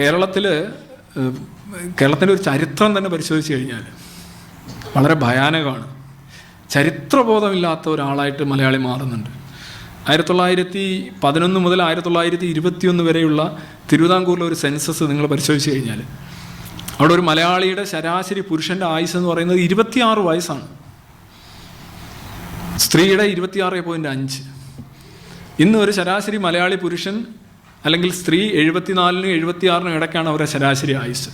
കേരളത്തിൻ്റെ ഒരു ചരിത്രം തന്നെ പരിശോധിച്ച് കഴിഞ്ഞാൽ വളരെ ഭയാനകമാണ്. ചരിത്രബോധമില്ലാത്ത ഒരാളായിട്ട് മലയാളി മാറുന്നുണ്ട്. 1911 മുതൽ 1921 വരെയുള്ള തിരുവിതാംകൂറിലെ ഒരു സെൻസസ് നിങ്ങൾ പരിശോധിച്ച് കഴിഞ്ഞാൽ അവിടെ ഒരു മലയാളിയുടെ ശരാശരി പുരുഷൻ്റെ ആയുസ് എന്ന് പറയുന്നത് 26 വയസ്സാണ്. സ്ത്രീയുടെ 26.5. ഇന്ന് ഒരു ശരാശരി മലയാളി പുരുഷൻ അല്ലെങ്കിൽ സ്ത്രീ 74-നും 76-നും ഇടയ്ക്കാണ് അവരുടെ ശരാശരി ആയുസ്.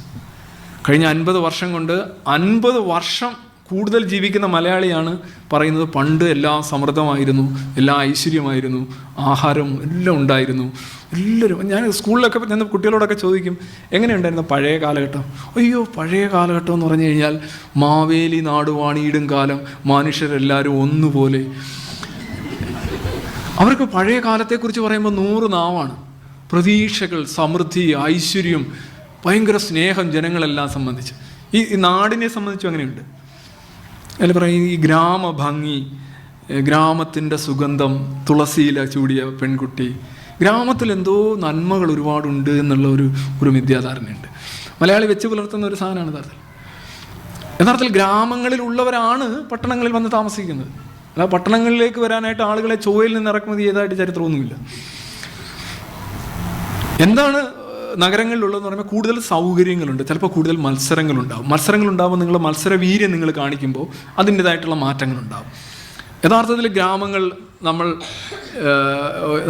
കഴിഞ്ഞ 50 വർഷം കൊണ്ട് 50 വർഷം കൂടുതൽ ജീവിക്കുന്ന മലയാളിയാണ് പറയുന്നത് പണ്ട് എല്ലാം സമൃദ്ധമായിരുന്നു, എല്ലാം ഐശ്വര്യമായിരുന്നു, ആഹാരം എല്ലാം ഉണ്ടായിരുന്നു. എല്ലാവരും, ഞാൻ സ്കൂളിലൊക്കെ ചെന്ന് കുട്ടികളോടൊക്കെ ചോദിക്കും എങ്ങനെയുണ്ടായിരുന്നു പഴയ കാലഘട്ടം. അയ്യോ, പഴയ കാലഘട്ടം എന്ന് പറഞ്ഞു കഴിഞ്ഞാൽ മാവേലി നാടുവാണിയിടും കാലം, മനുഷ്യരെല്ലാവരും ഒന്നുപോലെ. അവർക്ക് പഴയ കാലത്തെക്കുറിച്ച് പറയുമ്പോൾ 100 നാവാണ്. പ്രതീക്ഷകൾ, സമൃദ്ധി, ഐശ്വര്യം, ഭയങ്കര സ്നേഹം ജനങ്ങളെല്ലാം സംബന്ധിച്ച്. ഈ നാടിനെ സംബന്ധിച്ചും അങ്ങനെയുണ്ട്. അതിൽ പറയും ഈ ഗ്രാമഭംഗി, ഗ്രാമത്തിൻ്റെ സുഗന്ധം, തുളസിയില ചൂടിയ പെൺകുട്ടി, ഗ്രാമത്തിൽ എന്തോ നന്മകൾ ഒരുപാടുണ്ട് എന്നുള്ള ഒരു മിഥ്യാധാരണയുണ്ട്. മലയാളി വെച്ച് പുലർത്തുന്ന ഒരു സാധനമാണ് യഥാർത്ഥത്തിൽ ഗ്രാമങ്ങളിലുള്ളവരാണ് പട്ടണങ്ങളിൽ വന്ന് താമസിക്കുന്നത്. അല്ല, പട്ടണങ്ങളിലേക്ക് വരാനായിട്ട് ആളുകളെ ചോയിൽ നിന്ന് ഇറക്കുമതി ചെയ്തതായിട്ട് ചരിത്രമൊന്നുമില്ല. എന്താണ് നഗരങ്ങളിലുള്ളതെന്ന് പറയുമ്പോൾ കൂടുതൽ സൗകര്യങ്ങളുണ്ട്, ചിലപ്പോൾ കൂടുതൽ മത്സരങ്ങളുണ്ടാവും. നിങ്ങൾ മത്സരവീര്യം നിങ്ങൾ കാണിക്കുമ്പോൾ അതിൻ്റെതായിട്ടുള്ള മാറ്റങ്ങളുണ്ടാവും. യഥാർത്ഥത്തിൽ ഗ്രാമങ്ങൾ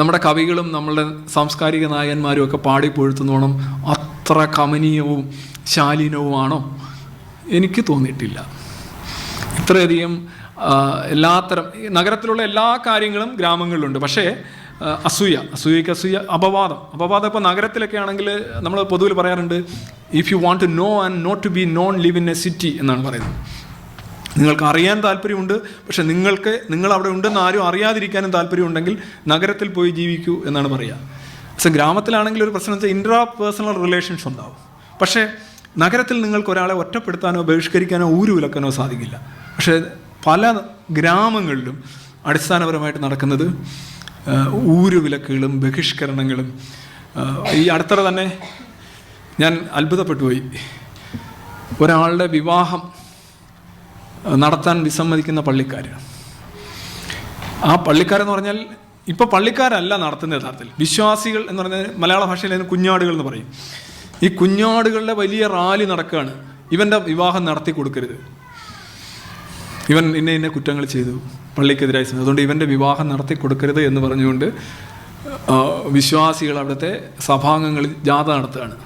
നമ്മുടെ കവികളും നമ്മളുടെ സാംസ്കാരിക നായകന്മാരും ഒക്കെ പാടിപ്പൊഴുത്തുന്നോണം അത്ര കമനീയവും ശാലീനവുമാണോ? എനിക്ക് തോന്നിയിട്ടില്ല. ഇത്രയധികം എല്ലാത്തരം നഗരത്തിലുള്ള എല്ലാ കാര്യങ്ങളും ഗ്രാമങ്ങളിലുണ്ട്. പക്ഷേ അസൂയക്ക് അപവാദം ഇപ്പോൾ നഗരത്തിലൊക്കെ ആണെങ്കിൽ നമ്മൾ പൊതുവിൽ പറയാറുണ്ട്, if you want to know and not to be known live in a city എന്നാണ് പറയുന്നത്. നിങ്ങൾക്ക് അറിയാൻ താല്പര്യമുണ്ട്, പക്ഷെ നിങ്ങൾ അവിടെ ഉണ്ടെന്ന് ആരും അറിയാതിരിക്കാനും താല്പര്യമുണ്ടെങ്കിൽ നഗരത്തിൽ പോയി ജീവിക്കൂ എന്നാണ് പറയുക. പക്ഷെ ഗ്രാമത്തിലാണെങ്കിൽ ഒരു പ്രശ്നം വെച്ചാൽ ഇൻട്രാ പേഴ്സണൽ റിലേഷൻസ് ഉണ്ടാവും. പക്ഷേ നഗരത്തിൽ നിങ്ങൾക്ക് ഒരാളെ ഒറ്റപ്പെടുത്താനോ ബഹിഷ്കരിക്കാനോ ഊരുവിലക്കാനോ സാധിക്കില്ല. പക്ഷേ പല ഗ്രാമങ്ങളിലും അടിസ്ഥാനപരമായിട്ട് നടക്കുന്നത് ഊരുവിലക്കുകളും ബഹിഷ്കരണങ്ങളും. ഈ അടുത്തിടെ തന്നെ ഞാൻ അത്ഭുതപ്പെട്ടു പോയി. ഒരാളുടെ വിവാഹം നടത്താൻ വിസമ്മതിക്കുന്ന പള്ളിക്കാർ. ആ പള്ളിക്കാരെന്ന് പറഞ്ഞാൽ ഇപ്പോൾ പള്ളിക്കാരല്ല നടത്തുന്ന യഥാർത്ഥത്തിൽ വിശ്വാസികൾ എന്ന് പറഞ്ഞാൽ മലയാള ഭാഷയിൽ അതിന് കുഞ്ഞാടുകൾ എന്ന് പറയും. ഈ കുഞ്ഞാടുകളുടെ വലിയ റാലി നടക്കുകയാണ്. ഇവൻ്റെ വിവാഹം നടത്തി കൊടുക്കരുത്, ഇവൻ ഇന്ന കുറ്റങ്ങൾ ചെയ്തു, പള്ളിക്കെതിരായി, അതുകൊണ്ട് ഇവൻ്റെ വിവാഹം നടത്തി കൊടുക്കരുത് എന്ന് പറഞ്ഞുകൊണ്ട് വിശ്വാസികൾ അവിടുത്തെ സഭാംഗങ്ങളിൽ ജാഥ നടത്തുകയാണ്.